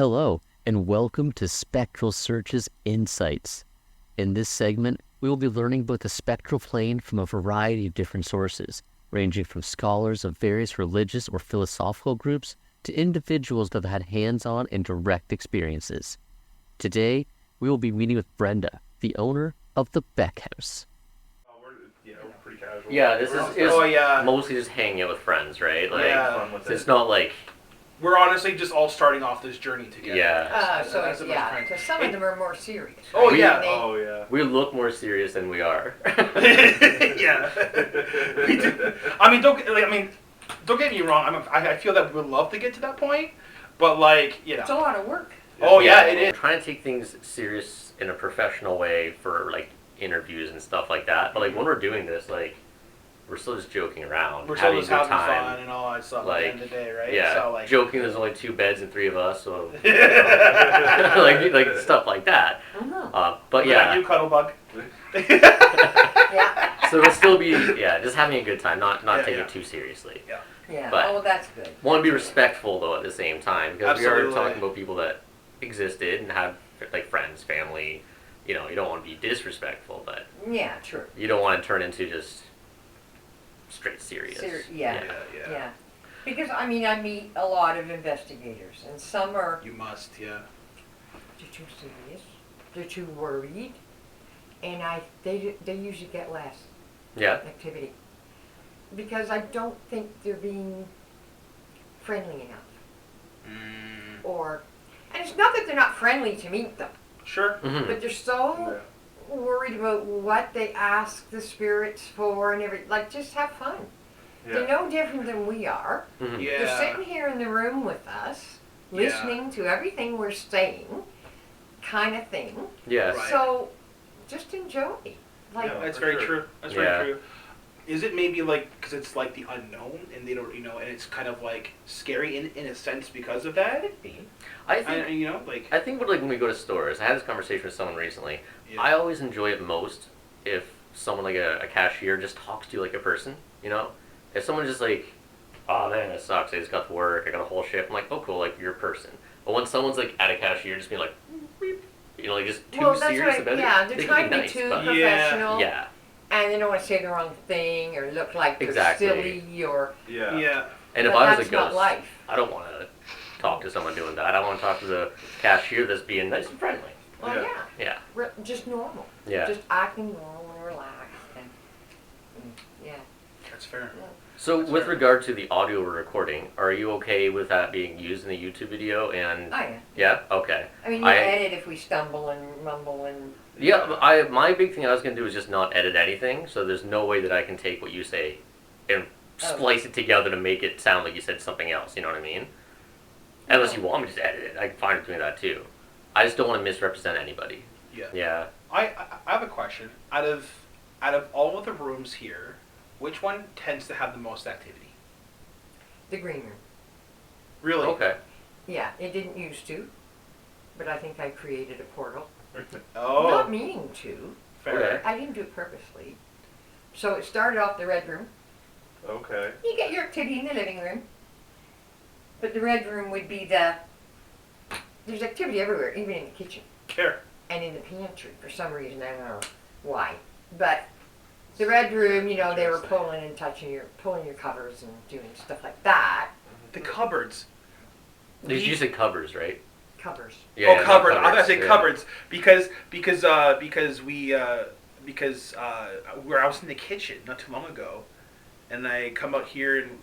Hello, and welcome to Spectral Searches Insights. In this segment, we will be learning about the spectral plane from a variety of different sources, ranging from scholars of various religious or philosophical groups to individuals that have had hands-on and direct experiences. Today, we will be meeting with Brenda, the owner of the Beck House. We're pretty casual. Yeah, this is mostly just hanging out with friends, right? Like, fun with it's it. not like... We're honestly just all starting off this journey together. Yeah. That's the best because some of them are more serious. Oh, right? yeah. They- We look more serious than we are. Yeah. We do. Don't get me wrong. I feel that we would love to get to that point, but It's a lot of work. Oh yeah, it We're is. trying to take things serious in a professional way for like interviews and stuff like that. But like when we're doing this, like we're still just joking around, We're still just a good having time. fun and all that stuff Like, at the end of the day, right? Yeah, So, joking. There's only 2 beds and 3 of us, so like stuff like that. But yeah, You cuddle bug. Yeah. so it'll still be just having a good time, not taking it too seriously. Yeah. But- Oh, that's good. Want to be respectful though at the same time because we are Absolutely. talking about people that existed and had like friends, family. You know, you don't want to be disrespectful, but Yeah, true. you don't want to turn into just straight serious. Yeah. Because I meet a lot of investigators, and some are You must, yeah. they're too serious, they're too worried, and they usually get less Yeah. activity because I don't think they're being friendly enough. And it's not that they're not friendly to meet them, Sure. Mhm. but they're so worried about what they ask the spirits for and everything. Like, just have fun. They're no different than we are. Mhm. Yeah. They're sitting here in the room with us, listening to everything we're saying, kind of thing. Yeah. Right. So, just enjoy. Like, That's for very sure. true. That's Yeah. very true. Is it maybe because it's like the unknown and they don't, and it's kind of like scary in a sense because of that? I think I think when we go to stores, I had this conversation with someone recently. Yeah. I always enjoy it most if someone like a cashier just talks to you like a person. You know, if someone just like, oh man, that sucks. I just got to work. I got a whole shift. I'm like, oh cool, like you're a person. But when someone's like at a cashier, just being like, like just too well, that's serious right. about it. Yeah, they they're can trying to be nice, too but- professional. Yeah. And they don't want to say the wrong thing or look like they're Exactly. silly or. Yeah. And if But I was that's a not ghost, life. I don't want to talk to someone doing that. I want to talk to the cashier that's being nice and friendly. Well, Yeah. Yeah. just normal. Yeah. Just acting normal and relaxed. Yeah. That's fair. So That's with fair. regard to the audio we're recording, are you okay with that being used in the YouTube video? And Oh, yeah. yeah, okay. I mean, you edit if we stumble and mumble and. Yeah, my big thing I was gonna do is just not edit anything. So there's no way that I can take what you say and splice it together to make it sound like you said something else. You know what I mean? Unless you want me to just edit it, I can find doing that too. I just don't want to misrepresent anybody. Yeah. Yeah. I have a question. Out of all of the rooms here, which one tends to have the most activity? The green room. Really? Okay. Yeah, it didn't used to, but I think I created a portal. Oh. Not meaning to. Fair. Okay. I didn't do it purposely. So it started off the red room. Okay. You get your activity in the living room. But the red room would be there's activity everywhere, even in the kitchen. Fair. And in the pantry, for some reason, I don't know why. But the red room, they were pulling and pulling your covers and doing stuff like that. The cupboards. You said covers, right? Covers. Yeah. Oh, cupboards. not I'm gonna say yeah. cupboards because where I was in the kitchen not too long ago, and I come out here and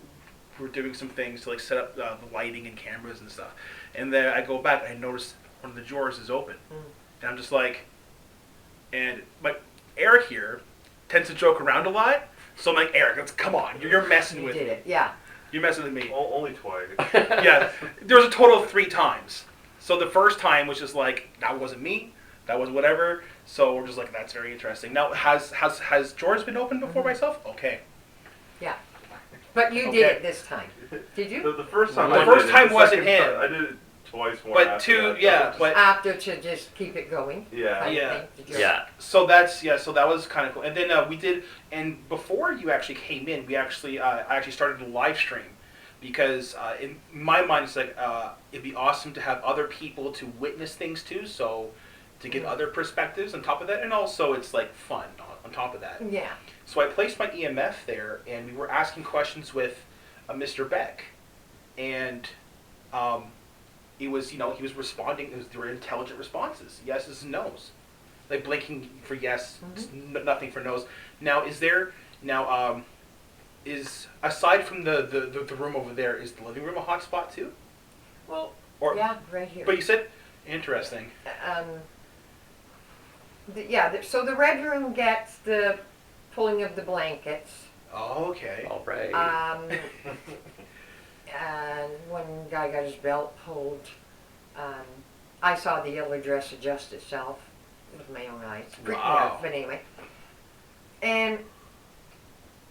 we're doing some things to like set up the lighting and cameras and stuff, and then I go back and I notice one of the drawers is open, and I'm just like, and Eric here tends to joke around a lot, so I'm like, Eric, come on, you're messing You with did me. it, yeah. You're messing with me. Only twice. Yeah, there was a total of 3 times. So the first time was just like, that wasn't me, that was whatever. So we're just like, that's very interesting. Now, has drawers been opened before myself? Okay. Yeah. But you Okay. did it this time. Did you? The first time. The I first did it. time The wasn't second him. time, I did it twice more. But after two, that, yeah, so but After to just keep it going. yeah. kind of Yeah. thing, the joke. Yeah. so so that was kind of cool. And then we did, and before you actually came in, I actually started a live stream. because in my mind it's like it'd be awesome to have other people to witness things to, so to get other perspectives on top of that, and also it's like fun on top of that. Yeah. So I placed my EMF there, and we were asking questions with Mr. Beck, and it was, he was responding. There were intelligent responses, yeses and nos, like blinking for yes, nothing for no's. Now, is aside from the room over there, is the living room a hot spot too? Well, Or yeah, right here. but you said interesting. So the red room gets the pulling of the blankets. Oh, okay. All right. And one guy got his belt pulled. I saw the yellow dress adjust itself with my own eyes. Freaked me out, but anyway. And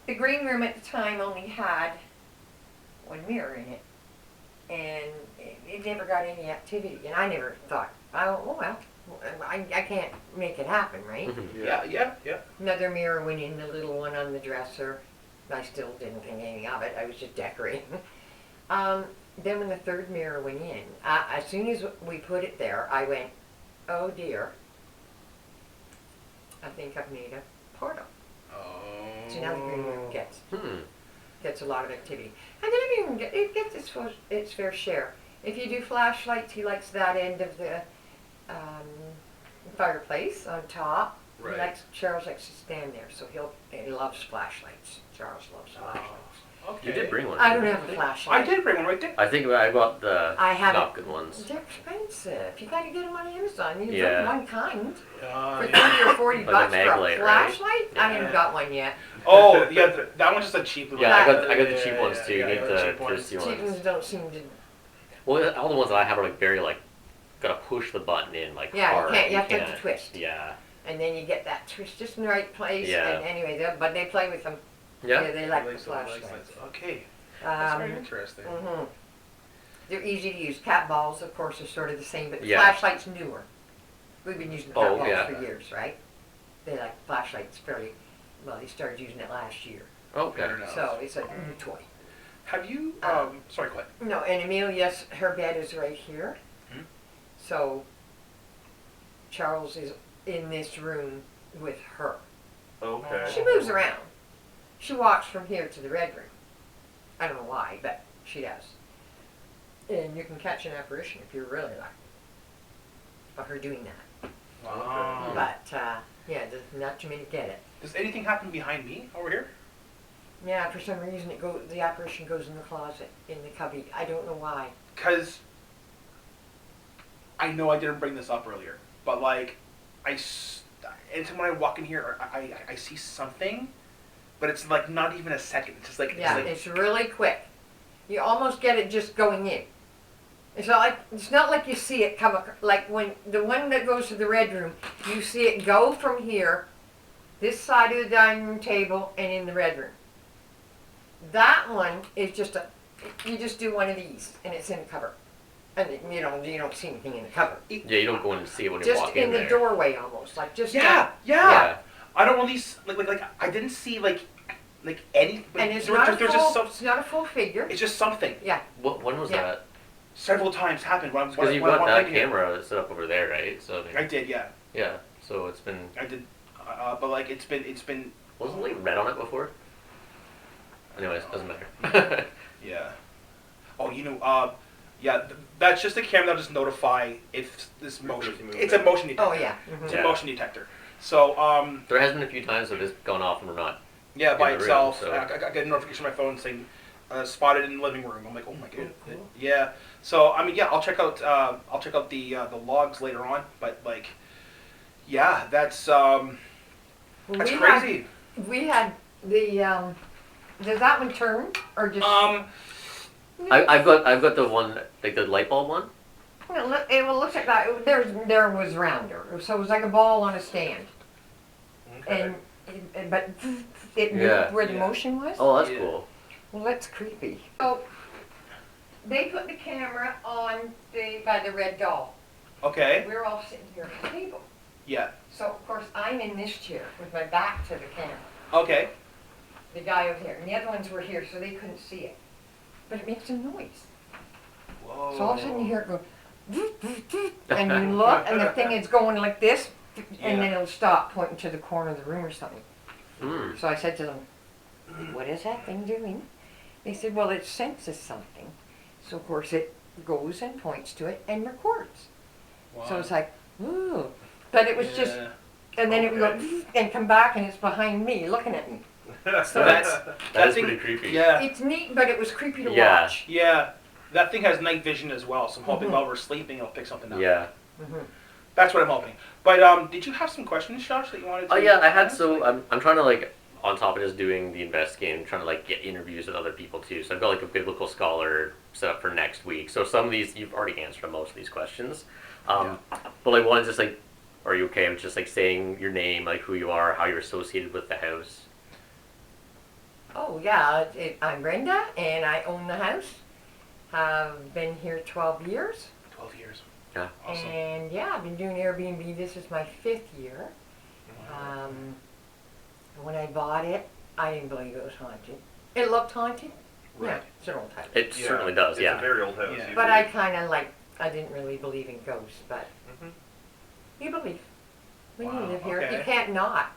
the green room at the time only had one mirror in it. And it never got any activity. And I never thought, oh well, I can't make it happen, right? Yeah. Another mirror went in, the little one on the dresser. I still didn't think anything of it. I was just decorating. Then when the third mirror went in, as soon as we put it there, I went, oh dear, I think I've made a portal. Oh. So now the green room gets a lot of activity. And then it gets its fair share. If you do flashlights, he likes that end of the fireplace on top. Right. Charles likes to stand there, so he loves flashlights. Charles loves flashlights. Okay. You did bring one. I didn't don't you? have a flashlight. I did bring one right there. I think I got the I have not it. good ones. They're expensive. You gotta get them on Amazon. You Yeah. get one kind for Yeah. 30 or 40 Like a bucks for a Maglite, right? flashlight. I Yeah. haven't got one yet. Oh, yeah, that one's just a cheap little. Yeah, I got the cheap ones too. You need the the cheap ones. thirsty Cheap ones. ones don't seem to. Well, all the ones that I have are like very gotta push the button in Yeah, hard. you have to twist. Yeah. And then you get that twist just in the right place. Yeah. And anyway, but they play with them. Yeah. They like the Lights, flashlights. Okay, that's very Um, interesting. They're easy to use. Cat balls, of course, are sort of the same, but the Yeah. flashlight's newer. We've been using cat Oh, balls yeah. for years, right? They like flashlights fairly. Well, they started using it last year, Okay. Fair enough. so it's a new toy. Have you? Sorry, go ahead. No, and Amelia's, her bed is right here. So Charles is in this room with her. Okay. She moves around. She walks from here to the red room. I don't know why, but she does. And you can catch an apparition if you're really lucky of her doing that. Wow. But yeah, there's not too many get it. Does anything happen behind me over here? Yeah, for some reason the apparition goes in the closet, in the cubby. I don't know why. Because I know I didn't bring this up earlier, but like anytime when I walk in here, I see something, but it's like not even a second. It's just like Yeah, it's like, it's really quick. You almost get it just going in. It's not like you see it come like when the one that goes to the red room, you see it go from here, this side of the dining room table, and in the red room. That one is just you just do one of these, and it's in the cupboard, and you don't see anything in the cupboard. Yeah, you don't go in and see it when you Just walk in in the there. doorway, almost like just yeah. I don't really like I didn't see like any. And it's there- not there's just it's not a full figure. it's just something. Yeah. When was Yeah. that? Several times happened when Because you've when got I'm that walking here. camera set up over there, right? So I mean, I did, yeah. yeah. So it's been I did, but like it's been. wasn't like red on it before. Anyways, doesn't matter. Yeah. Oh, yeah. That's just a camera that'll just notify if this motion. It's a motion detector. Oh yeah. It's Yeah. a motion detector. So There has been a few times that it's gone off and we're not. yeah, by in the room, itself. so- I get a notification on my phone saying spotted in the living room. I'm like, oh my god. Cool. Yeah. So I mean, yeah, I'll check out the logs later on. But like, yeah, that's crazy. We had the does that one turn or just? I've got the one like the light bulb one. It looks like that. There was rounder, so it was like a ball on a stand, Okay. but it moved Yeah. where the Yeah. motion was. Oh, that's Yeah. cool. Well, that's creepy. So they put the camera on by the red doll. Okay. We're all sitting here at the table. Yeah. So of course I'm in this chair with my back to the camera. Okay. The guy over here, and the other ones were here, so they couldn't see it. but it makes a noise. Whoa. So all of a sudden you hear it go, and you look, and the thing is going like this, and then it'll stop, pointing to the corner of the room or something. Mm. So I said to them, what is that thing doing? They said, well, it senses something. So of course it goes and points to it and records. Wow. So it's like, ooh. But it was just, Yeah. and then it would go and come back, and it's behind me looking at me. So that's That is thing, pretty creepy. Yeah. It's neat, but it was creepy to Yeah. watch. Yeah. That thing has night vision as well, so I'm hoping while we're sleeping it'll pick something up. Yeah. Mm-hmm. That's what I'm hoping. But did you have some questions, Josh, that you wanted to? Oh yeah, I had. ask? So I'm trying to like, on top of just doing the investigating, trying to like get interviews with other people too. So I've got like a biblical scholar set up for next week. So some of these you've already answered most of these questions. But like one is just like, are you okay with just like saying your name, like who you are, how you're associated with the house? Oh yeah, I'm Brenda, and I own the house. I've been here 12 years. 12 years. Yeah. Awesome. And yeah, I've been doing Airbnb. This is my 5th year. When I bought it, I didn't believe it was haunted. It looked haunted. Right. Yeah, it's an old house. It certainly does. It's Yeah. a very old house. Yeah. But I kind of I didn't really believe in ghosts, but Mhm. you believe. When you Wow, live here, okay. you can't not.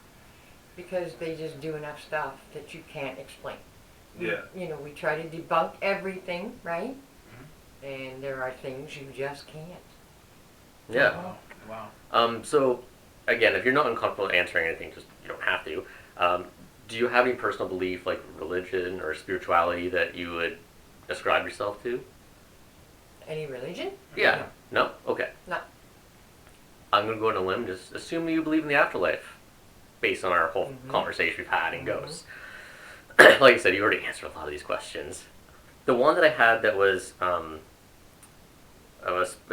Because they just do enough stuff that you can't explain. Yeah. You know, we try to debunk everything, right? Mm-hmm. And there are things you just can't. Yeah. Wow. So, again, if you're not uncomfortable answering anything, just you don't have to. Do you have any personal belief, like religion or spirituality, that you would ascribe yourself to? Any religion? Yeah. No? Okay. No. I'm going to go on a limb, just assume you believe in the afterlife, based on our whole conversation we've had in ghosts. Like I said, you already answered a lot of these questions. The one that I had that was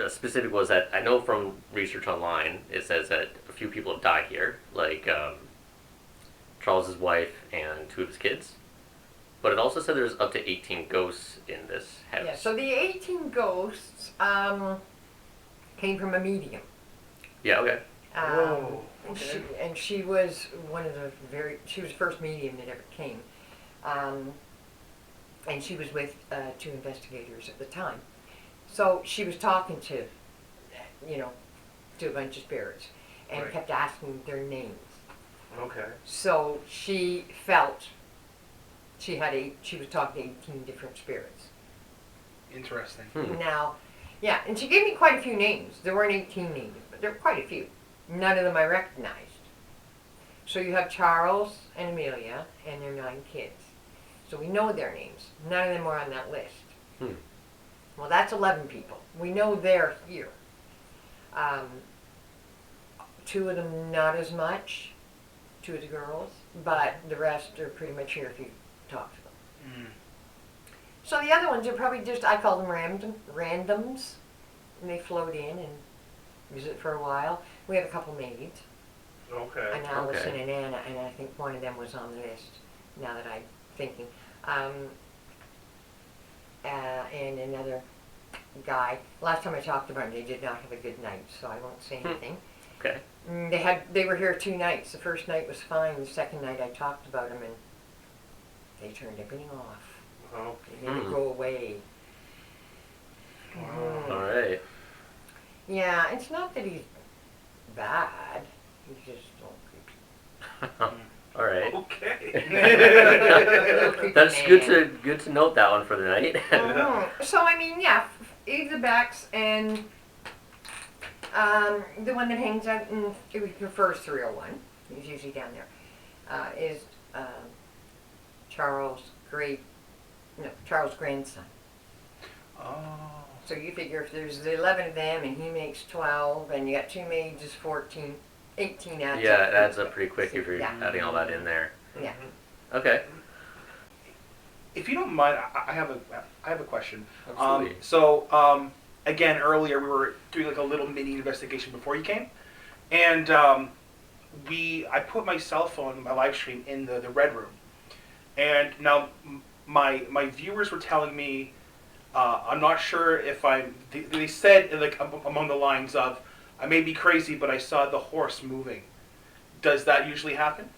specific was that I know from research online, it says that a few people have died here, like Charles's wife and 2 of his kids. But it also said there's up to 18 ghosts in this house. Yeah, so the 18 ghosts came from a medium. Yeah, okay. Whoa, okay. And she was one of the she was the first medium that ever came. And she was with 2 investigators at the time. So she was talking to a bunch of spirits and Right. kept asking their names. Okay. So she felt she was talking to 18 different spirits. Interesting. Now, yeah, and she gave me quite a few names. There weren't 18 names, but there were quite a few. None of them I recognized. So you have Charles and Amelia and their 9 kids. So we know their names. None of them were on that list. Well, that's 11 people. We know they're here. 2 of them not as much, 2 of the girls, but the rest are pretty much here if you talk to them. So the other ones are probably just, I call them randoms, and they float in and visit for a while. We have a couple maids, Okay. an Allison and Anna, and I think one of them was on the list, now that I'm thinking. And another guy. Last time I talked about him, they did not have a good night, so I won't say anything. Okay. They were here 2 nights. The first night was fine. The second night I talked about him, and they turned everything off. Oh. They didn't go away. All right. Yeah, it's not that he's bad. He's just a little creepy. All right. Okay. Little creepy That's man. good to note that one for the night. So I mean, yeah, Eve the Becks and the one that hangs out in he prefers 301. He's usually down there. Is Charles' grandson. Oh. So you figure if there's 11 of them and he makes 12 and you got 2 maids is 14, 18 adds up. Yeah, it adds up pretty quick if you're Yeah. adding all that in there. Yeah. Okay. If you don't mind, I have a question. Absolutely. Again, earlier we were doing like a little mini investigation before you came, and I put my cell phone, my live stream, in the red room, and now my viewers were telling me, I'm not sure if they said like among the lines of, I may be crazy, but I saw the horse moving. Does that usually happen?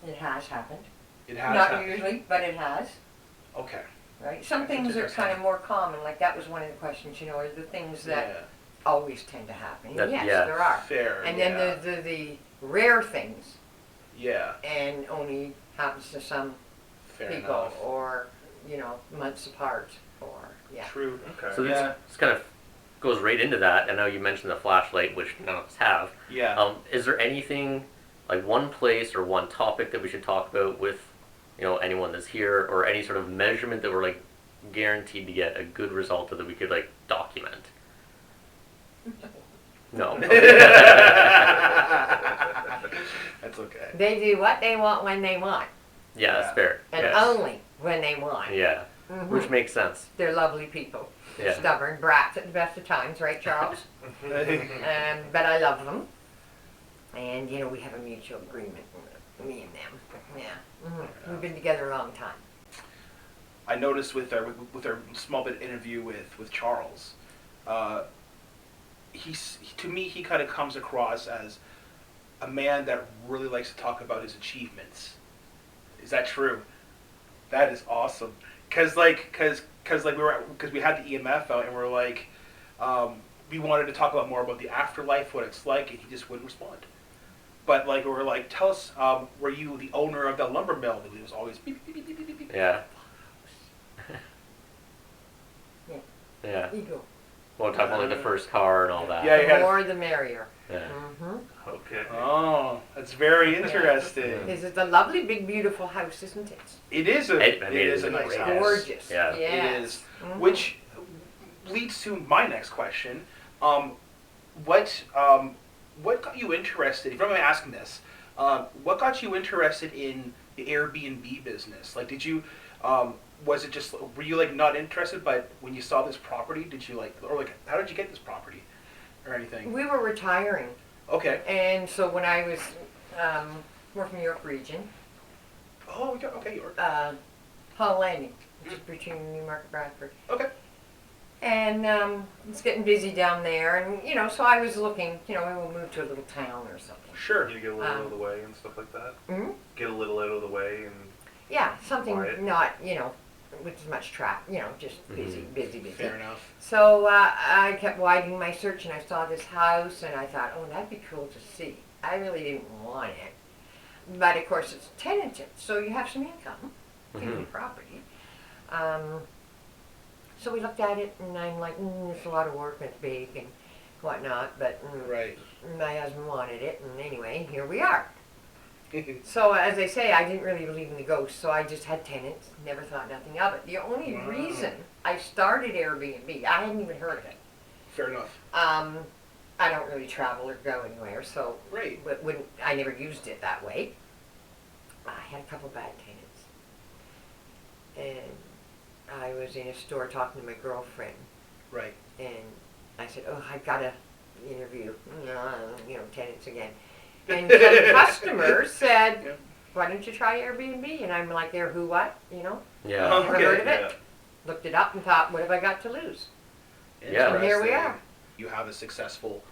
It has happened. It has Not happened. usually, but it has. Okay. right? Some That's things are interesting. kind of more common, like that was one of the questions, are the things that always tend to happen. That- Yes, yeah. there are. Fair. And yeah. then the rare things, Yeah. and only happens to some Fair people, enough. or, months apart, or, yeah. True. Okay. So Yeah. this kind of goes right into that. I know you mentioned the flashlight, which none of us have. Yeah. Is there anything, like one place or one topic that we should talk about with, anyone that's here, or any sort of measurement that we're like guaranteed to get a good result of that we could like document? No. That's okay. They do what they want when they want, Yeah, that's fair. and Yes. only when they want. Yeah, Mhm. which makes sense. They're lovely people. Yeah. Stubborn brats at the best of times, right, Charles? But I love them. And, we have a mutual agreement, me and them. Yeah. We've been together a long time. I noticed with our small bit interview with Charles, to me he kind of comes across as a man that really likes to talk about his achievements. Is that true? That is awesome. Cause we had the EMF out and we're like, we wanted to talk about more about the afterlife, what it's like, and he just wouldn't respond. But like we were like, tell us, were you the owner of that lumber mill? And he was always beep beep beep beep beep beep. Yeah. Yeah. Yeah. Ego. Well, talk about like the first car and all that. Yeah, The yeah. more the merrier. Yeah. Mm-hmm. Okay. Oh, that's very interesting. Is it a lovely, big, beautiful house, isn't it? It is a It is a is nice great. house. Gorgeous. Yeah. Yes. It is, Mhm. which leads to my next question. What got you interested? If I'm asking this, what got you interested in the Airbnb business? Like, did you was it just were you like not interested, but when you saw this property, did you like how did you get this property or anything? We were retiring, Okay. and so when I was, we're from York region, Oh, yeah, okay, York. Hall Landing, which is between Newmarket and Bradford. Okay. And it's getting busy down there, and so I was looking, we will move to a little town or something. Sure. You get a little out of the way and stuff like that. Hmm? Get a little out of the way and. Yeah, something Quiet. not, with as much traffic, just busy, busy. Fair enough. So I kept widening my search, and I saw this house, and I thought, oh, that'd be cool to see. I really didn't want it, but of course it's tenanted, so you have some income in the property. So we looked at it, and I'm like, it's a lot of work, and it's big and whatnot, but Right. my husband wanted it, and anyway, here we are. So as I say, I didn't really believe in the ghosts, so I just had tenants, never thought nothing of it. The only Wow. reason I started Airbnb, I hadn't even heard of it. Fair enough. I don't really travel or go anywhere, so Right. I never used it that way. I had a couple bad tenants, and I was in a store talking to my girlfriend, Right. and I said, "Oh, I gotta interview, tenants again." And some customers said, Yeah. "Why don't you try Airbnb?" And I'm like, "There, who, what?" Yeah. Never Okay. heard of it. Yeah. Looked it up and thought, "What have I got to lose?" Yeah. And here we Interesting. are. You have a successful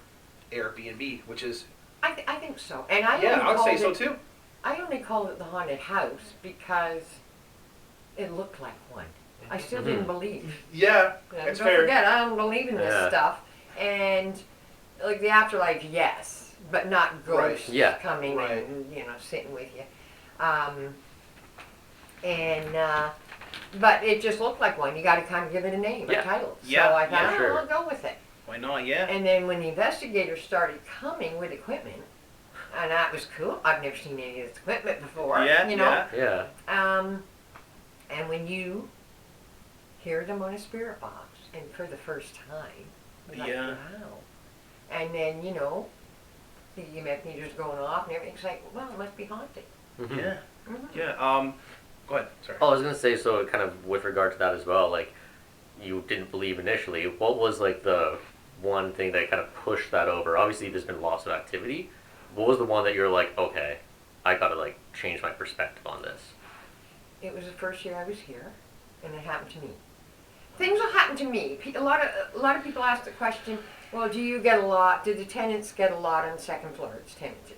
Airbnb, which is I think so. And I yeah, only I would say called so it, too. I only called it the haunted house because it looked like one. I still didn't believe. Yeah, Yeah, that's don't fair. forget, I don't believe in this Yeah. stuff. And like the afterlife, yes, but not ghosts Yeah. coming Right. and sitting with you. But it just looked like one. You got to kind of give it a name, Yeah. a title. Yeah, So I thought, yeah, sure. I'll go with it. Why not? Yeah. And then when the investigators started coming with equipment, and that was cool. I've never seen any of this equipment before. Yeah, Yeah. And when you hear them on a spirit box, and for the first time, you're like, Yeah. wow. And then, the EMF meter's going off and everything's like, well, it must be haunted. Mhm. Yeah. Mhm. Yeah. Go ahead. Sorry. Oh, I was gonna say, so kind of with regard to that as well, like you didn't believe initially. What was like the one thing that kind of pushed that over? Obviously, there's been lots of activity. What was the one that you're like, okay, I gotta like change my perspective on this? It was the first year I was here, and it happened to me. Things will happen to me. A lot of people ask the question, well, do you get a lot? Do the tenants get a lot on the second floor? It's tenanted.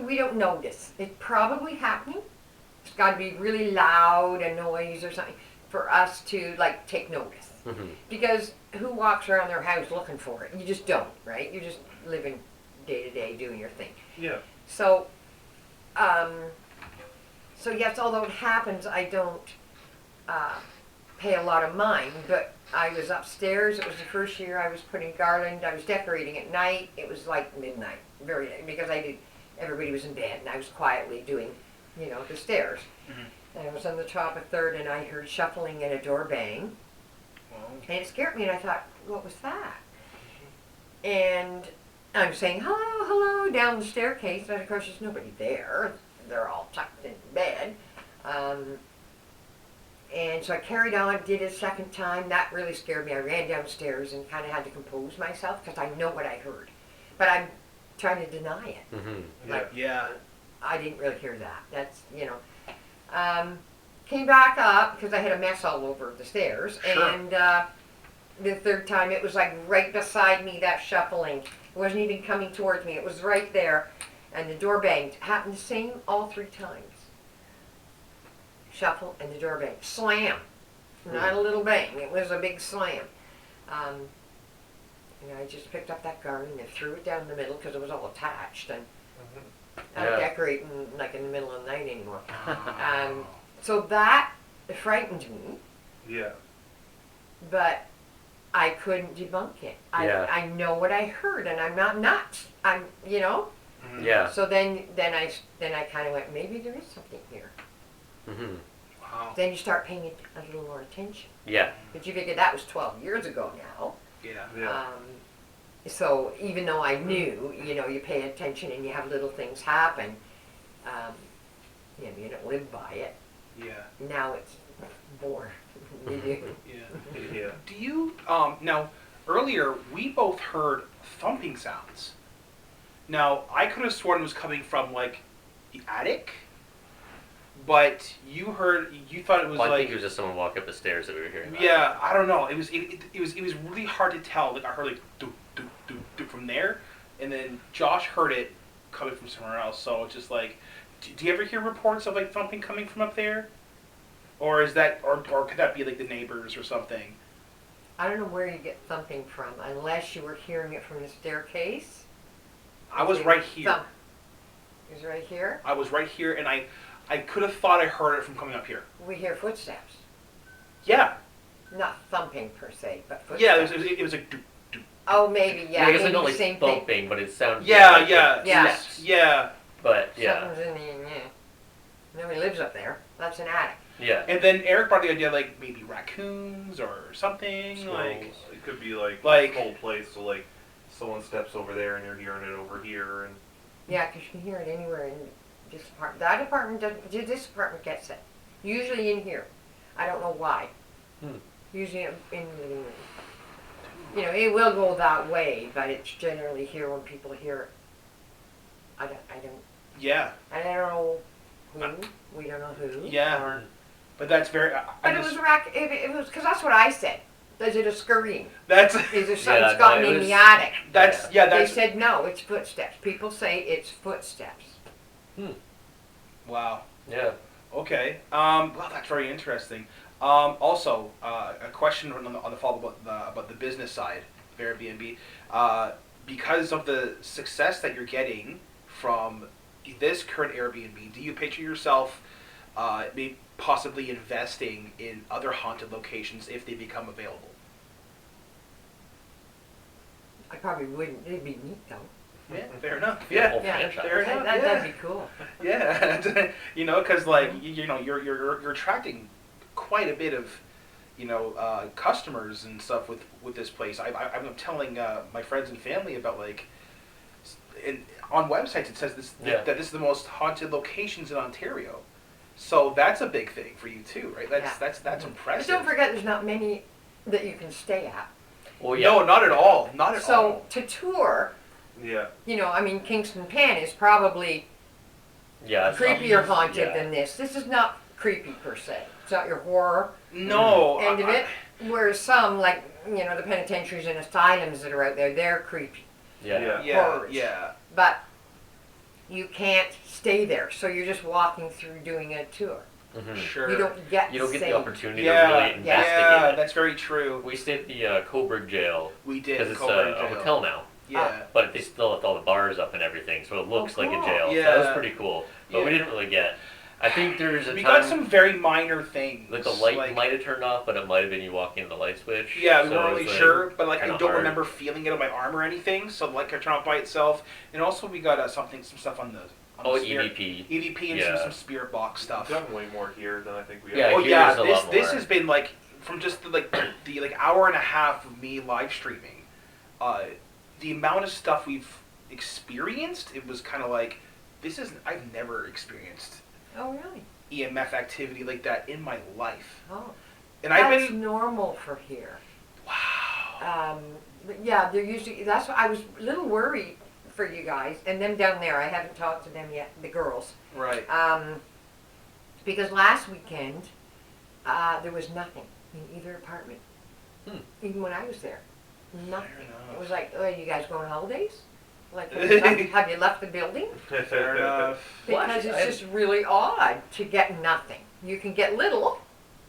We don't notice. It's probably happening, It's got to be really loud, a noise or something, for us to like take notice. Mm-hmm. Because who walks around their house looking for it? You just don't, right? You're just living day to day, doing your thing. Yeah. So, so yes, although it happens, I don't pay a lot of mind. But I was upstairs. It was the first year I was putting garland. I was decorating at night. It was like midnight, very late, because everybody was in bed, and I was quietly doing, the stairs. Mm-hmm. And I was on the top of third, and I heard shuffling and a door bang. And it scared me, and I thought, what was that? And I'm saying, hello, hello, down the staircase, and of course there's nobody there. They're all tucked in bed. And so I carried on, did it a second time. That really scared me. I ran downstairs and kind of had to compose myself because I know what I heard. But I'm trying to deny it. Mm-hmm. Like, Yeah. I didn't really hear that. That's, came back up because I had a mess all over the stairs. Sure. And the third time it was like right beside me, that shuffling. It wasn't even coming towards me. It was right there. And the door banged. Happened the same all 3 times. Shuffle and the door bang. Slam. Not a little bang. It was a big slam. I just picked up that garland and threw it down the middle because it was all attached. And I don't Yeah. decorate like in the middle of the night anymore. So that frightened me, Yeah. but I couldn't debunk it. Yeah. I know what I heard, and I'm not nuts. Mm-hmm. Yeah. So then I kind of went, maybe there is something here. Mm-hmm. Wow. Then you start paying it a little more attention. Yeah. But you figure that was 12 years ago now. Yeah. Yeah. So even though I knew, you pay attention and you have little things happen, you don't live by it. Yeah. Now it's born. You do. Yeah. Yeah. Do you now earlier we both heard thumping sounds. Now I could have sworn it was coming from like the attic, but you thought it was Well, I like think it was just someone walking up the stairs that we were hearing. That. yeah, I don't know. It was really hard to tell. Like I heard like do do do do from there, and then Josh heard it coming from somewhere else. So it's just like, do you ever hear reports of like thumping coming from up there, or is that or could that be like the neighbors or something? I don't know where you get thumping from, unless you were hearing it from the staircase. I was right here. Thump. It was right here. I was right here, and I could have thought I heard it from coming up here. We hear footsteps. Yeah. Not thumping per se, but footsteps. Yeah, it was like do do. Oh, maybe, yeah. I guess maybe it's not the like same thing. thumping, but it sounds. Yeah, like yeah, Yeah. yeah. But yeah, Something's in the, nobody lives up there. That's an attic. yeah. And then Eric brought the idea like maybe raccoons or something like. Squirrels. It could be like Like- the whole place. So like, someone steps over there and you're hearing it over here, and Yeah, 'cause you can hear it anywhere in this apartment. That apartment doesn't, this apartment gets it. Usually in here. I don't know why. Usually in the living room. It will go that way, but it's generally here when people hear it. I don't Yeah, know who. We don't know who. yeah. Or, But that's very. I but it just, was it was because that's what I said. Is it a scurrying? That's Is there Yeah, something's no, gotten it in was- the attic? that's yeah. They That's said no, it's footsteps. People say it's footsteps. wow. Yeah. Okay. Well, that's very interesting. Also, a question on the follow about the business side of Airbnb. Because of the success that you're getting from this current Airbnb, do you picture yourself maybe possibly investing in other haunted locations if they become available? I probably wouldn't. It'd be neat though. Yeah, fair enough. Yeah, whole Yeah, franchise. fair enough. That'd be cool. Yeah, because like you're attracting quite a bit of customers and stuff with this place. I'm telling my friends and family about like, on websites it says that this is the most haunted locations in Ontario, so that's a big thing for you too, right? That's But impressive. don't forget, there's not many that you can stay at. Well, yeah. No, not at all. Not at all. So to tour, yeah. Kingston Pen is probably Yeah. it's not- creepier haunted yeah. than this. This is not creepy per se. It's not your horror No. end of it. Whereas some, like the penitentiaries and asylums that are out there, they're creepy. Yeah. Yeah. horrors. Yeah. But you can't stay there. So you're just walking through doing a tour. Mm-hmm. Sure. You don't get the opportunity yeah, to really investigate yeah, it. that's very true. We stayed at the Coburg jail We did because it's Coburg a jail. hotel now. Yeah. But they still left all the bars up and everything, so it looks like a cool. jail. Yeah. That was pretty cool. But we Yeah. didn't really get. I think there's a We time got some very minor things. like the light might have turned off, but it might have been you walking in the light switch. Yeah, we so weren't it really was, sure, but like I kinda don't hard. remember feeling it on my arm or anything. So the light could turn off by itself, and also we got some stuff on the Oh, spirit, EVP. EVP and Yeah. some spirit box stuff. We've done way more here than I think we have. Yeah, Oh here's yeah, a lot this more. has been like from just the hour and a half of me live streaming, the amount of stuff we've experienced. It was kind of like I've never experienced Oh, really? EMF activity like that in my life, Oh. and That's I've been normal for here. wow. But yeah, they're usually, that's why I was a little worried for you guys. And them down there, I haven't talked to them yet, the girls. Right. Because last weekend, there was nothing in either apartment. Even when I was there. Nothing. Fair enough. It was like, oh, you guys going on holidays? Like, have you left the building? Fair enough. Because it's just really odd to get nothing. You can get little,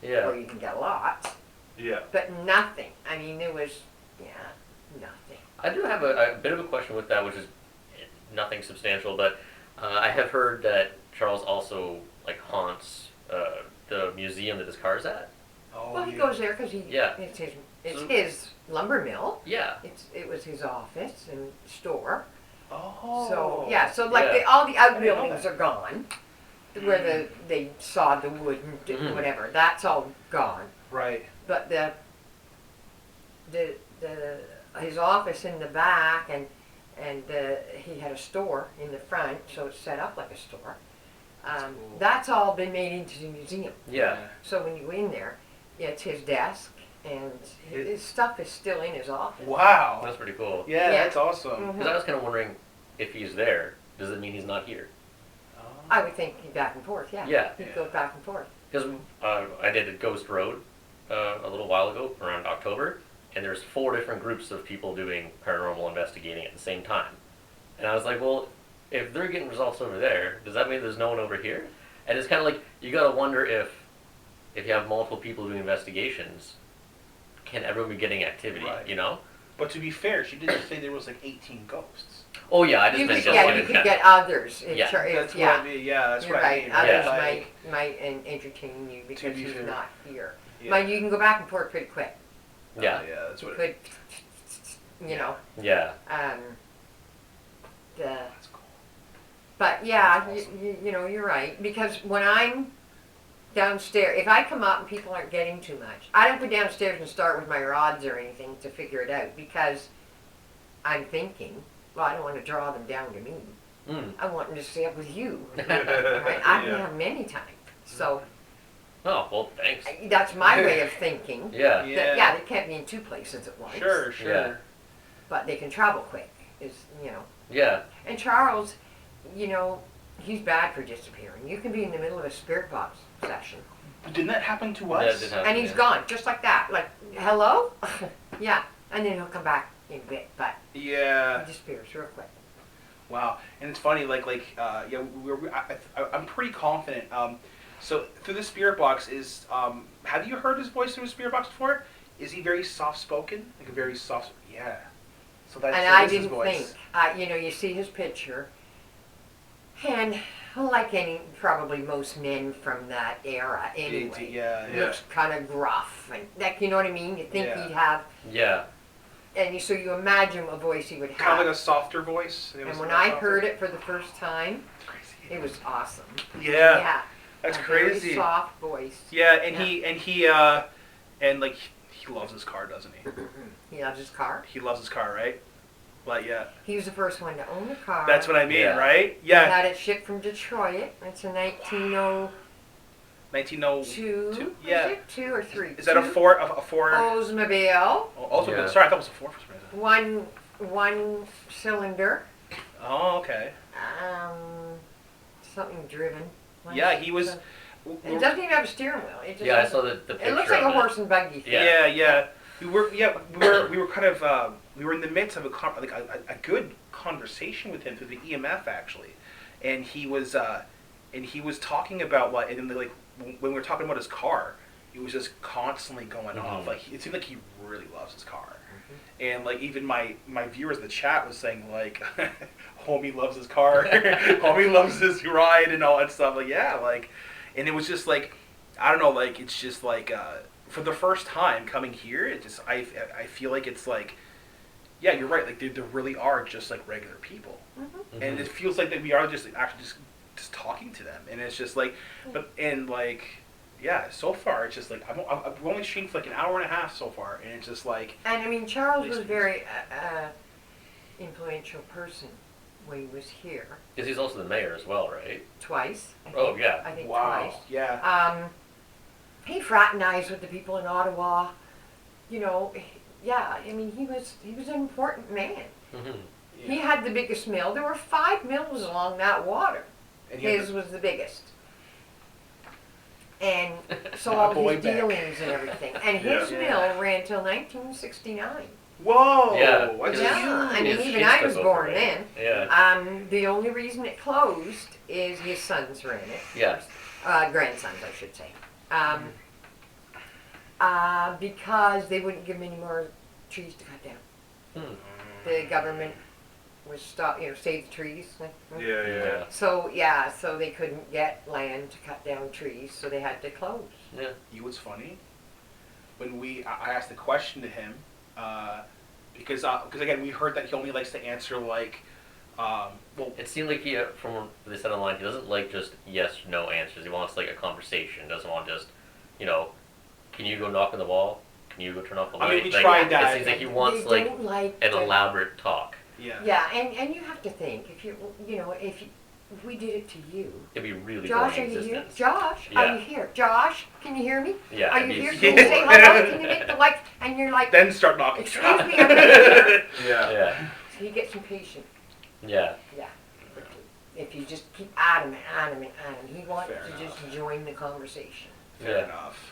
Yeah. or you can get a lot, Yeah. but nothing. I mean, there was, nothing. I do have a bit of a question with that, which is nothing substantial, but I have heard that Charles also like haunts the museum that his car's at. Oh, Well, he yeah. goes there because Yeah. it's So- his lumber mill. Yeah. It was his office and store. Oh. So yeah, so like Yeah. all the I didn't know outbuildings that. are gone, where they sawed the wood and did Mhm. whatever. That's all gone. Right. But his office in the back and he had a store in the front, so it's set up like a store. cool. That's all been made into the museum. Yeah. So when you go in there, it's his desk and his stuff is still in his office. Wow. That's pretty cool. Yeah, Yeah. that's awesome. Mhm. Because I was kind of wondering if he's there, does it mean he's not here? I would think he'd back and forth, yeah. Yeah. He'd go back and forth. Because I did a Ghost Road a little while ago, around October, and there's 4 different groups of people doing paranormal investigating at the same time. And I was like, well, if they're getting results over there, does that mean there's no one over here? And it's kind of like, you got to wonder if you have multiple people doing investigations, can everyone be getting activity, Right. you know? But to be fair, she did say there was like 18 ghosts. Oh yeah, I just You meant could, just you in could general. get others. If, Yeah. if, That's what I mean. Yeah, that's You're what right. I mean. Others Like, might entertain you because be he's fair. not here. yeah. But you can go back and forth pretty quick. Yeah, Yeah, that's what. Could, you know, yeah. That's cool. but yeah, That's awesome. you know, you're right. Because when I'm downstairs, if I come up and people aren't getting too much, I don't go downstairs and start with my rods or anything to figure it out because I'm thinking, well, I don't want to draw them down to me. Mm. I want them to stay up with you. Right? I Yeah. have many times. So Oh, well, thanks. that's my way of thinking. Yeah. That, Yeah. yeah, they can't be in 2 places at once. Sure, sure. Yeah. But they can travel quick. Is Yeah. And Charles, he's bad for disappearing. You can be in the middle of a spirit box session, Didn't that happen to Yeah, us? it did happen, and he's yeah. gone just like that. Like, hello, yeah, and then he'll come back in a bit, but Yeah. he disappears real quick. Wow. And it's funny, yeah, I'm pretty confident. So through the spirit box is, have you heard his voice through the spirit box before? Is he very soft spoken? Like a very soft, yeah. So that's And I his didn't voice. think, you see his picture, and like probably most men from that era anyway, Yeah, Yeah. looks kind of gruff, and like, you know what I mean? You think Yeah. he'd have, Yeah. so you imagine a voice he would have. Kind of like a softer voice. And when I heard it for the first time, it was awesome. Yeah. That's a crazy. Very soft voice. Yeah, and he loves his car, doesn't he? He loves his car. He loves his car, right? But yeah, He was the first one to own a car. that's what I mean, Yeah. right? He Yeah, had it shipped from Detroit. It's a 1902. 1902. Yeah. Is it 2 or 3? Is that a Ford? A Ford? Oldsmobile. Also, Yeah. sorry, I thought it was a Ford for some reason. One cylinder. Oh, okay. Something driven. Yeah, he was. It doesn't even have a steering wheel. It just Yeah, I has- saw the picture. It looks like of a horse and buggy thing. Yeah. Yeah. We were kind of we were in the midst of a good conversation with him through the EMF actually, and he was talking about like, and then like when we were talking about his car, he was just constantly going off. Like it seemed like he really loves his car. And like even my viewers in the chat was saying like, homie loves his car, homie loves his ride and all that stuff. Like yeah, like, and it was just like, I don't know, like it's just like for the first time coming here, it just I feel like it's like, yeah, you're right. Like they really are just like regular people, and it feels like that we are just actually just talking to them, and it's just like, but and like. Yeah, so far it's just like I've only streamed for like an hour and a half so far, and it's just like. And I mean, Charles was a very influential person when he was here. Because he's also the mayor as well, right? Twice. I think. Oh yeah. I think Wow. twice. Yeah. He fraternized with the people in Ottawa. You know, yeah. I mean, he was an important man. Mm-hmm. Yeah. He had the biggest mill. There were 5 mills along that water. And His was the biggest. And so all boy his Beck. dealings and everything. And his Yeah. mill ran till 1969. Whoa! Yeah. That's Yeah, I mean, His even kids I was took over born it. then. Yeah. The only reason it closed is his sons ran it. Yeah. Grandsons, I should say. Because they wouldn't give him any more trees to cut down. The government was save the trees. Yeah. So so they couldn't get land to cut down trees, so they had to close. Yeah. You know what's funny? When I asked the question to him, because again we heard that he only likes to answer like, well, It seemed like he, from what they said online, he doesn't like just yes or no answers. He wants like a conversation. Doesn't want just, can you go knock on the wall? Can you go turn off the light? I mean, we like, tried that. It seems like he wants They like don't like an the- elaborate talk. yeah. Yeah, and you have to think if we did it to you. It'd be really Josh, are boring you here? existence. Josh, Yeah. are you here? Josh, can you hear me? Yeah. Are it'd you be here? Can you say hello? Can you make the lights? And you're like, Then start knocking. excuse me, I'm right here. Yeah. Yeah. So he gets impatient. Yeah. Yeah. If you just keep adamant, he wants Fair to enough. just join the conversation. Fair Yeah. enough.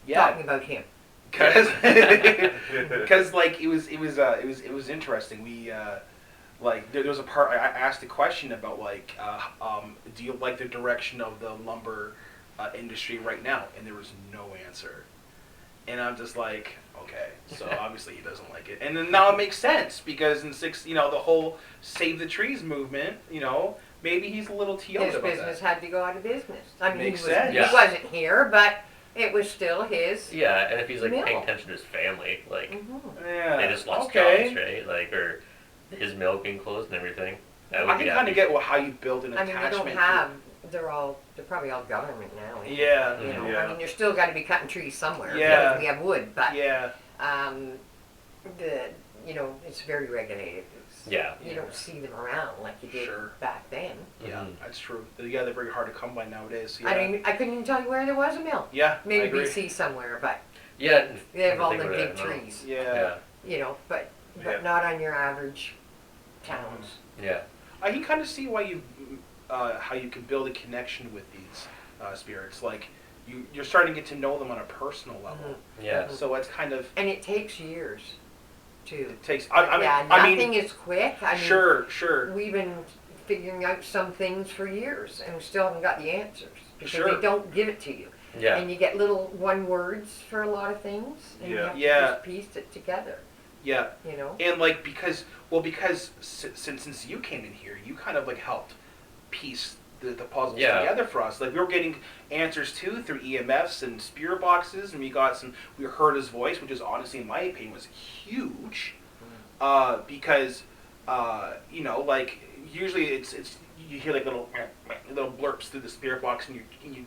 Yeah. Talking about him. Because like it was interesting. We like there was a part I asked a question about like do you like the direction of the lumber industry right now, and there was no answer, and I'm just like, okay, so obviously he doesn't like it, and then now it makes sense because the whole save the trees movement, maybe he's a little TO'd His about business that. had to go out of business. I mean, Makes he, was, sense. he Yeah. wasn't here, but it was still his. Yeah, and if he's like Mill. paying attention to his family, like Mhm. Yeah. they just lost okay. jobs, right? Like, or his mill being closed and everything. That I would can be kind happy. of get how you build an I mean, attachment. they don't have. They're probably all government now. Yeah. You know, Yeah. I mean, you're still got to be cutting trees somewhere. Yeah. Because we have wood, but Yeah. it's very regulated. Yeah. You don't see them around like you did Sure. back then. Yeah, Mhm. that's true. Yeah, they're very hard to come by nowadays. Yeah. I mean, I couldn't even tell you where there was a mill. yeah, I Maybe agree. BC somewhere, but Yeah. they have all think the about it, big I don't know. trees. Yeah. But Yeah. not on your average towns. Yeah. I can kind of see why how you can build a connection with these spirits. Like you're starting to get to know them on a personal level. Yeah. So it's kind of And it takes years to. it takes. I nothing mean, is quick. I mean, sure. we've been figuring out some things for years, and we still haven't got the answers because Sure. they don't give it to you. Yeah. And you get little one words for a lot of things, and you Yeah. have to Yeah. just piece it together. Yeah, You know. and like because since you came in here, you kind of like helped piece the puzzles Yeah. together for us. Like we were getting answers too through EMFs and spirit boxes, and we heard his voice, which is honestly, in my opinion, was huge. Because like usually it's you hear like little blurps through the spirit box, and you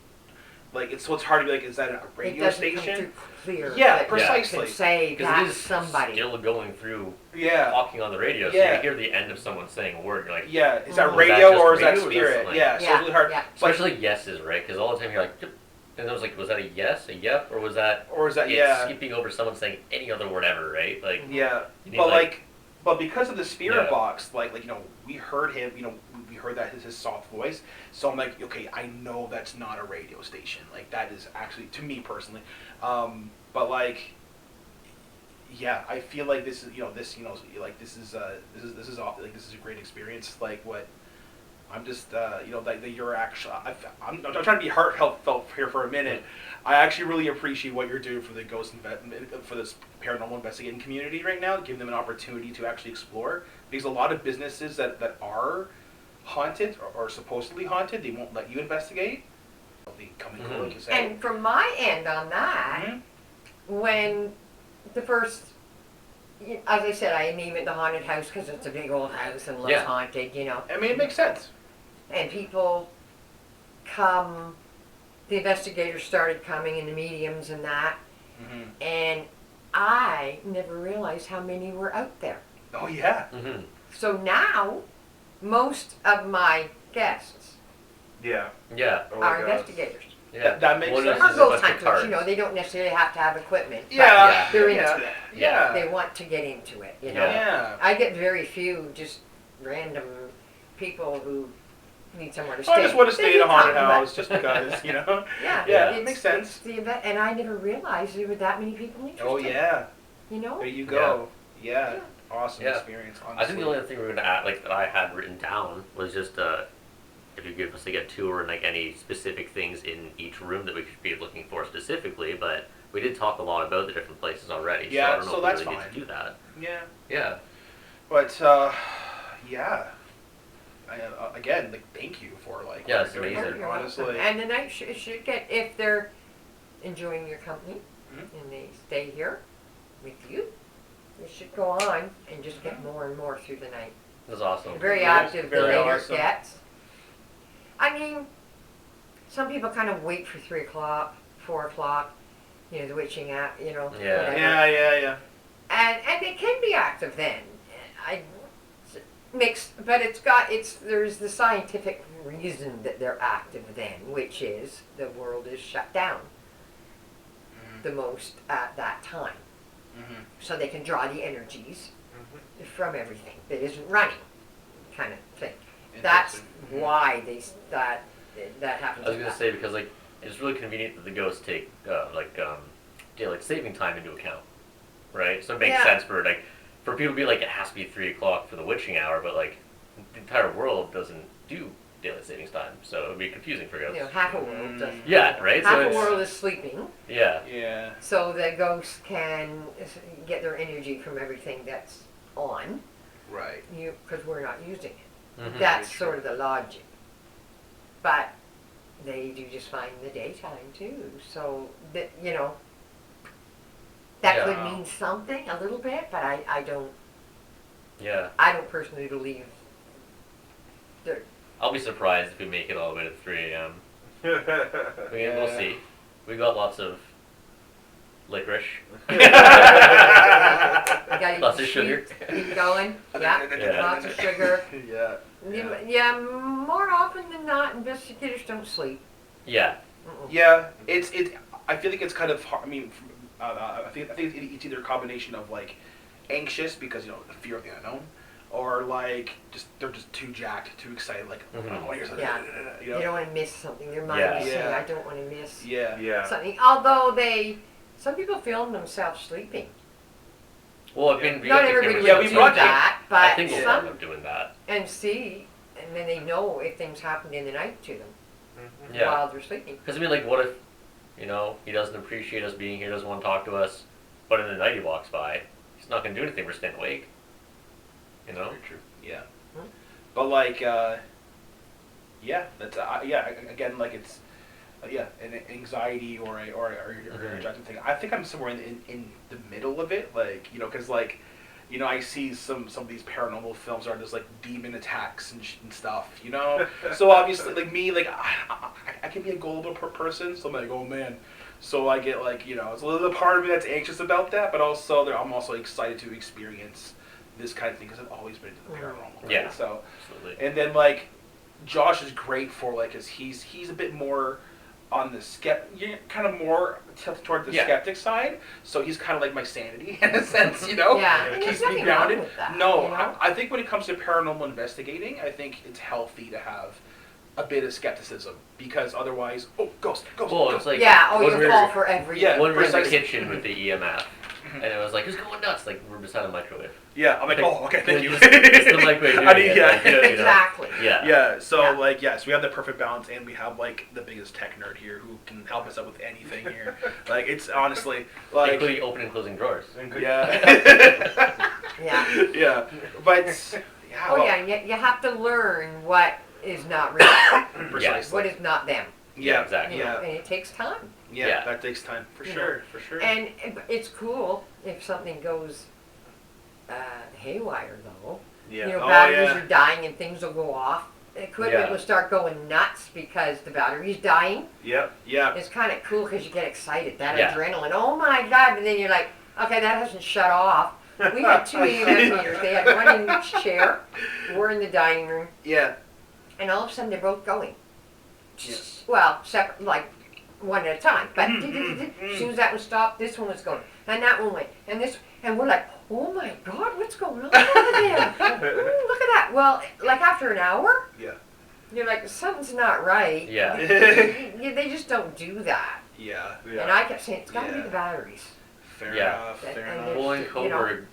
like it's hard to be like, is that a It radio doesn't station? come through clear. Yeah, that precisely. You can say Because it that's is somebody. still going through Yeah, talking on the radio, so Yeah. you hear the end of someone saying a word, you're like, yeah. Is that Oh, is that radio just or is that radio or is that spirit? something? Yeah, so it's really hard. Yeah. But- especially yeses, right? Because all the time you're like, yep. And I was like, was that a yes, a yep, or was that or is that it yeah? skipping over someone saying any other word ever, right? Like, Yeah, You need, but like- but because of the spirit Yeah. box, we heard him. We heard that his soft voice. So I'm like, okay, I know that's not a radio station. Like that is actually, to me personally. But like, yeah, I feel like this is like this is a great experience. Like what I'm just, that you're actually. I'm trying to be heartfelt here for a minute. I actually really appreciate what you're doing for the for this paranormal investigating community right now, giving them an opportunity to actually explore. Because a lot of businesses that are haunted or supposedly haunted, they won't let you investigate. They come and go, like you say. And from my end on that, when the first, as I said, I name it the haunted house because it's a big old house and looks haunted, I mean, it makes sense. And people come, the investigators started coming and the mediums and that, and I never realized how many were out there. Oh, yeah. So now, most of my guests Yeah. Yeah. are investigators. Yeah. That makes sense. Or ghost hunters, they don't necessarily have to have equipment. But Yeah. they're into Yeah. it. Yeah. They want to get into it, Yeah. I get very few just random people who need somewhere to stay. I just want to They stay in a do haunted come, but- house just because, Yeah, Yeah, it's, it makes sense. it's the event, and I never realized there were that many people interested. Oh, yeah. There you go. Yeah. Yeah. Awesome Yeah. experience, honestly. I think the only other thing we were gonna add, like that I had written down, was just if you give us like a tour and like any specific things in each room that we could be looking for specifically. But we did talk a lot about the different places already. Yeah, so I don't know so if that's we really fine. get to do that. Yeah. Yeah. But, yeah. Again, thank you for, Yeah, what it's you're doing, amazing. You're honestly. welcome. And the night should get, if they're enjoying your company and they stay here with you, they should go on and just get more and more through the night. That's awesome. Very Yes, active, the very later awesome. it gets. I mean, some people kind of wait for 3 o'clock, 4 o'clock, the witching app, Yeah. whatever. Yeah. And it can be active then. But there's the scientific reason that they're active then, which is the world is shut down the most at that time. So they can draw the energies from everything that isn't running, kind of thing. That's why that happens. I was gonna say, because like it's really convenient that the ghosts take daylight saving time into account, right? So it makes sense for people to be like, it has to be 3 o'clock for the witching hour, but like the entire world doesn't do daylight savings time, so it would be confusing for ghosts. Half a world doesn't. Yeah, right. Half so a world is sleeping, Yeah. Yeah. so the ghosts can get their energy from everything that's on, Right. because we're not using it. Mhm. That's Very sort of the logic. But they do just fine in the daytime too. So that that could Yeah. mean something a little bit, but I don't Yeah. personally believe. I'll be surprised if we make it all the way to 3 a.m. We'll Yeah. see. We got lots of licorice. You gotta Lots eat of sugar. sweets, keep going. Yeah, Yeah. lots of sugar. Yeah. Yeah, more often than not, investigators don't sleep. Yeah. Mm-mm. Yeah. I feel like it's kind of hard. I mean, I think it's either a combination of anxious because the fear of the unknown, or they're just too jacked, too excited, I want to hear something. Yeah. They don't want to miss something. Their mind Yeah. is saying, Yeah. I don't want to miss Yeah. something. Although some people film themselves sleeping. Well, I mean, we Not got the everybody cameras Yeah, out, we would so do brought that, I but think we'll end some up doing that. and see, and then they know if things happen in the night to them Yeah. while they're sleeping. Because I mean, what if, he doesn't appreciate us being here, doesn't want to talk to us, but in the night he walks by, he's not going to do anything. We're staying awake. Very true. Yeah. But that's again, it's an anxiety or a judgment thing. I think I'm somewhere in the middle of it, because I see some of these paranormal films are just demon attacks and stuff, So obviously, me, I can be a gullible person, so I'm like, oh man. So I get it's a little part of me that's anxious about that, but also I'm also excited to experience this kind of thing because I've always been into the paranormal. Right? Yeah. So, Absolutely. and then Josh is great for cause he's a bit more on the kind of more tilted toward the skeptic side. So he's kind of like my sanity in a sense, Yeah, and there's keeps me nothing wrong grounded. with that. No, I think when it comes to paranormal investigating, I think it's healthy to have a bit of skepticism because otherwise, ghost. Well, it's like Yeah, when you we're- fall for everything. Yeah. when we're in the precisely. kitchen with the EMF, and it was like, it's going nuts. Like, we're beside a microwave. Yeah, I'm like, oh, okay, thank you. It's the microwave doing I mean, it, yeah. like, you know? Exactly. Yeah. Yeah, so Yeah. like yes, we have the perfect balance, and we have like the biggest tech nerd here who can help us out with anything here. Like it's honestly like Including opening and closing drawers. yeah, Yeah. yeah, but yeah, Oh well, yeah, you have to learn what is not real, precisely. what is not them. Yeah, exactly. You know, Yeah, and it takes time. yeah, that takes time for You sure, for sure. And it's cool if something goes haywire though. Yeah. You know, Oh, batteries yeah. are dying and things will go off. Equipment Yeah. will start going nuts because the battery's dying. Yep. Yeah, It's kind of cool because you get excited. That Yeah. adrenaline. Oh my God. And then you're like, okay, that hasn't shut off. We had 2 EMF meters. They had one in each chair. We're in the dining room. yeah, And all of a sudden they're both going. Yeah. Well, separate, like one at a time. But as soon as that one stopped, this one was going. And that one went. And this, and we're like, oh my God, what's going on over there? Ooh, look at that. Well, like after an hour, yeah, you're like, something's not right. Yeah. They just don't do that. yeah. And I kept saying, it's got to be Yeah. the batteries. Fair Yeah. enough. Fair And enough. Well, in You know. Coburg,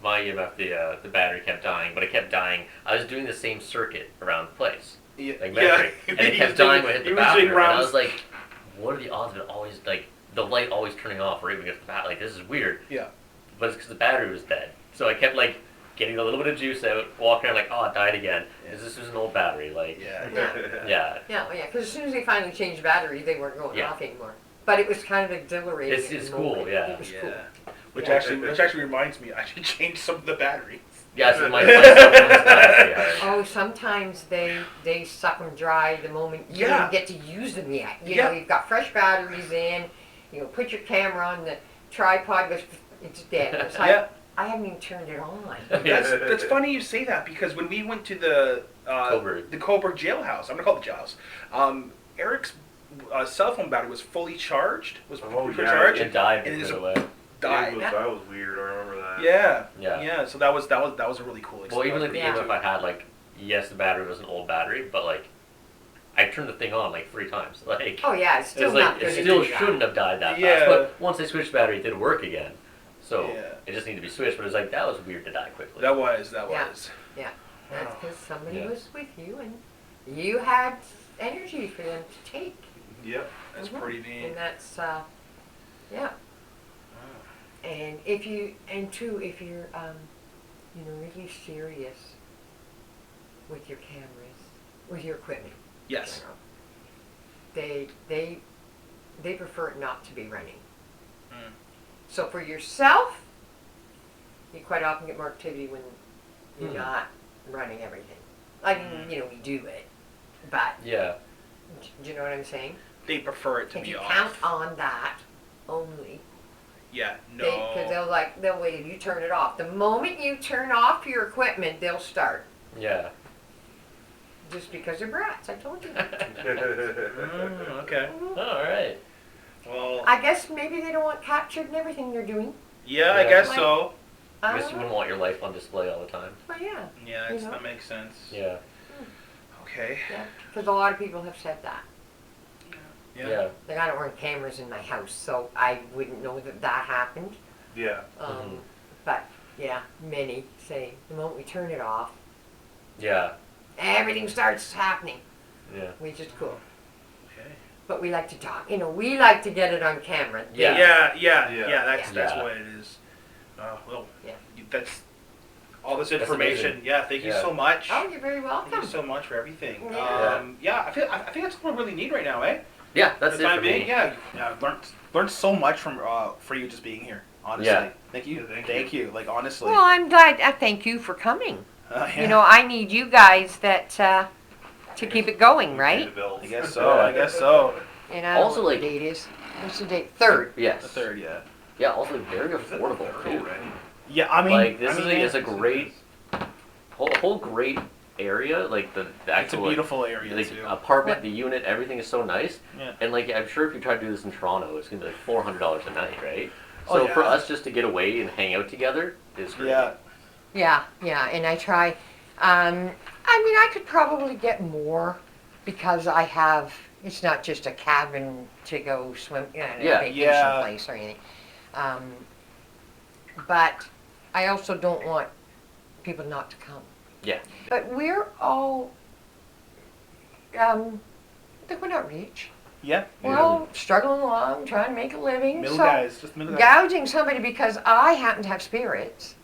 my EMF, the battery kept dying, but it kept dying. I was doing the same circuit around the place, Yeah, like yeah. metric, and it He kept was doing- dying when I hit he the was doing bathroom. And I rounds. was like, what are the odds of it always, like, the light always turning off right when it gets the bat? Like, this is weird. Yeah. But it's because the battery was dead. So I kept, like, getting a little bit of juice out, walking around, like, oh, it died again. Because this was an old battery. Like, Yeah. yeah. Yeah, because as soon as they finally changed batteries, they weren't going Yeah. off anymore. But it was kind of exhilarating. It's at the cool, moment. yeah. It was cool. Yeah. Which Yeah. actually reminds me, I should change some of the batteries. Yeah, so my cell phone's dying pretty hard. Oh, sometimes they suck them dry the moment you Yeah. don't get to use them yet. You Yeah. know, you've got fresh batteries in. You know, put your camera on the tripod, but it's dead. It's like, Yeah. I haven't even turned it on. That's funny you say that because when we went to the Coburg. the Coburg jailhouse, I'm gonna call it the jailhouse. Eric's cell phone battery was fully charged. Was Oh, fully yeah. charged. It died And it because just of the way. died. That was weird. I remember that. Yeah. Yeah. Yeah. So that was a really cool experience. Well, even like the Yeah. EMF I had, like, yes, the battery was an old battery, but like, I turned the thing on like 3 times. Like, Oh yeah, it's still it's like not it good to still do that. shouldn't have died that Yeah. fast. But once I switched the battery, it did work again. So Yeah. it just needed to be switched. But it was like that was weird to die quickly. That was. Yeah. That's because somebody Yeah. was with you and you had energy for them to take. Yep. That's Mhm. pretty neat. And that's, yeah. And if you're, you know, really serious with your cameras, with your equipment. in Yes. general, they prefer it not to be running. Mm. So for yourself, you quite often get more activity when you're Hmm. not running everything. Like, you know, we do it, but Yeah. do you know what I'm saying? They prefer it to If be you off. count on that only, Yeah. No. because they'll wait till you turn it off. The moment you turn off your equipment, they'll start. Yeah. Just because they're brats, I told you. Okay. All right. Well. I guess maybe they don't want captured in everything they're doing. Yeah, I Yeah. guess Like- so. I I guess don't you know. wouldn't want your life on display all the time. But yeah, Yeah, You know? that makes sense. Yeah. Okay. because a lot of people have said that. Yeah. Yeah. Like, I don't run cameras in my house, so I wouldn't know that happened. Yeah. Mhm. But yeah, many say the moment we turn it off, Yeah. everything starts happening, Yeah. which is cool. Okay. But we like to talk. You know, we like to get it on camera. Yeah. Yeah. That's Yeah. what it is. Well. Yeah. That's all this That's information. amazing. Yeah. Thank you Yeah. so much. Oh, you're very Thank welcome. you so much for everything. Yeah. I think that's what we really need right now, eh? Yeah. That's For the it time for being, me. yeah. Learned so much from for you just being here. Honestly. Yeah. Thank you. Yeah, Thank you. Like honestly. Well, I'm glad. Thank you for coming. Yeah. You know, I need you guys that to keep it going, right? I guess so. I guess so. And I don't Also, know what like- the date is. What's the date? Third. Yes. The third, yeah. Yeah. Also very affordable too. Yeah, I mean, Like this I mean, is a great whole great area. Like the It's a actual like, beautiful area like too. apartment, the unit, everything is so nice. Yeah. And like I'm sure if you try to do this in Toronto, it's gonna be like $400 a night, right? Oh, So yeah. for us just to get away and hang out together is great. Yeah. Yeah, and I try. I mean, I could probably get more because I have. It's not just a cabin to go swim, you know, Yeah. a vacation Yeah. place or anything. but I also don't want people not to come. Yeah. But we're all, we're not rich. Yeah. We're all struggling along, trying to make a living. Middle so guys, just middle guys. gouging somebody because I happen to have spirits,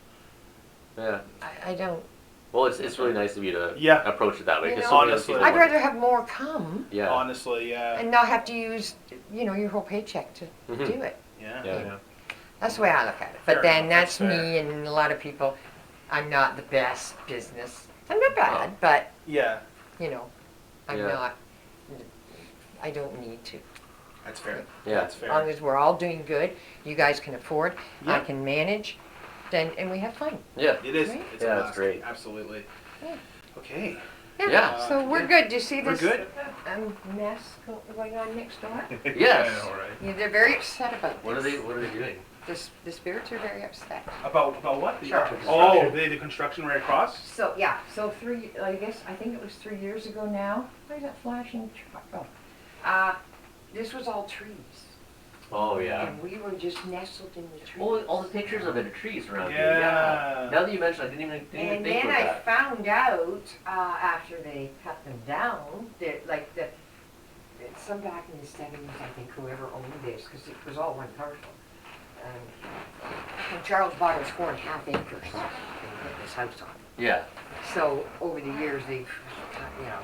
Yeah. I don't. Well, it's really nice of you to Yeah. approach it that way. You Because know, so many other honestly. people I'd wouldn't. rather have more come Yeah. Honestly, yeah. and not have to use, your whole paycheck to Mhm. do it. Yeah. Yeah. Yeah. That's the way I look at it. But Fair then enough, that's that's me and a lot of people. I'm not the best business. I'm not bad, but Yeah. I'm Yeah. not. I don't need to. That's fair. Yeah. That's As fair. long as we're all doing good, you guys can afford, I Yeah. can manage, and we have fun. Yeah. It is. Right? It's Yeah, a that's blast. great. Absolutely. Yeah. Okay. Yeah. So we're yeah. good. Do you see We're this good. mess going on next door? Yes. I know, right? Yeah, they're very upset about What are this. they doing? The spirits are very upset. About what? Sure. Oh, the construction right across. So yeah, so I think it was 3 years ago now. Where's that flashing truck? Oh, this was all trees, Oh yeah. and we were just nestled in the trees. Oh, all the pictures of the trees around here. Yeah. Now that you mentioned, I didn't even And think then about I that. found out after they cut them down that some back in the 70s, I think, whoever owned this, because it was all one parcel. When Charles bought it, it was 4.5 acres. They put this house on. Yeah. So over the years, they've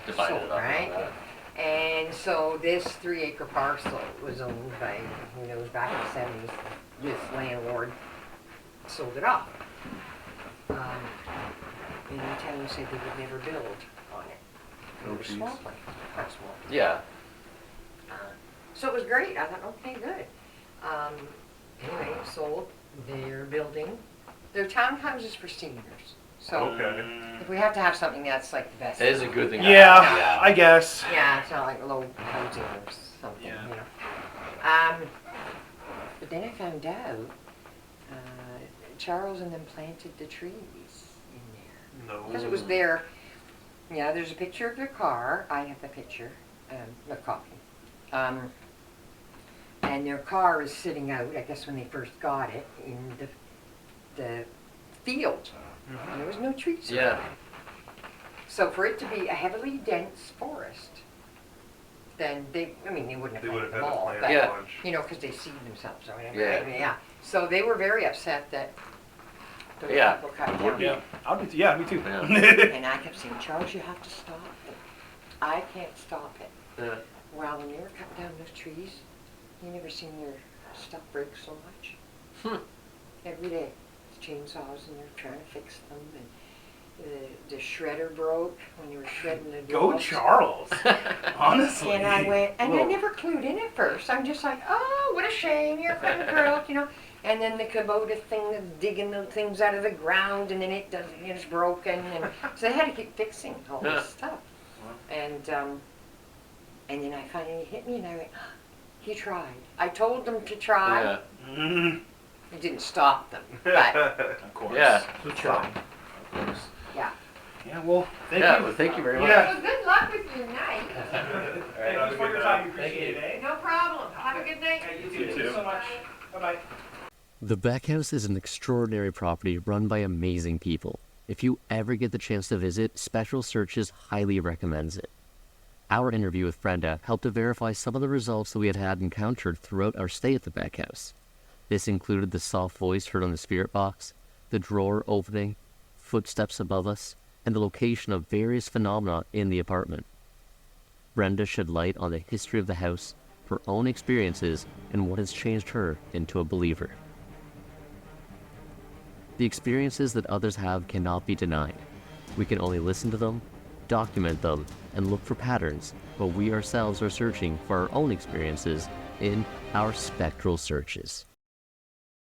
Divided sold, it up. right? And so this 3-acre parcel was owned by, who knows, back in the 70s, this landlord sold it off. And the town said they would never build on it. Oh, It was geez. small place, quite small. Yeah. So it was great. I thought, okay, good. Anyway, it sold. They're building. They're townhouses for seniors. So Okay. if we have to have something that's like the best. It is a good thing. to Yeah, have. I guess. Yeah, it's not like low housing or something, Yeah. But then I found out Charles and them planted the trees in there. No. Because it was their, there's a picture of their car. I have the picture, the copy. And their car is sitting out, I guess when they first got it, in the field. And there was no trees around. Yeah. So for it to be a heavily dense forest, then they wouldn't have They would planted have them had to all, plant but, Yeah. a bunch. because they seed themselves or whatever. Yeah. Right? Yeah. So they were very upset that those Yeah. people cut Would down. be. Yeah, me too. Yeah. And I kept saying, Charles, you have to stop it. I can't stop it. Yeah. Well, when they were cutting down those trees, you never seen their stuff break so much. Every day, the chainsaws and they're trying to fix them, and the shredder broke when you were shredding the Go logs. Charles. Honestly. And I went, and I Whoa. never clued in at first. I'm just like, oh, what a shame, your equipment broke, And then the Kubota thing that's digging the things out of the ground, and then it's broken, and so they had to keep fixing all Yeah. this stuff. And then I finally hit me, and I went, he tried. I told them to try. Yeah. Mhm. It didn't stop them, but Of course. Yeah. He tried. Of course. yeah. Yeah. Well, thank Yeah. you. Well, thank you very much. Yeah. Well, good luck with your night. Thank you for your time. We appreciate it. Eh? No problem. Have a good night. You too. Thank you so much. Bye bye. The Beck House is an extraordinary property run by amazing people. If you ever get the chance to visit, Spectral Searches highly recommends it. Our interview with Brenda helped to verify some of the results that we had encountered throughout our stay at the Beck House. This included the soft voice heard on the spirit box, the drawer opening, footsteps above us, and the location of various phenomena in the apartment. Brenda shed light on the history of the house, her own experiences, and what has changed her into a believer. The experiences that others have cannot be denied. We can only listen to them, document them, and look for patterns, but we ourselves are searching for our own experiences in our spectral searches.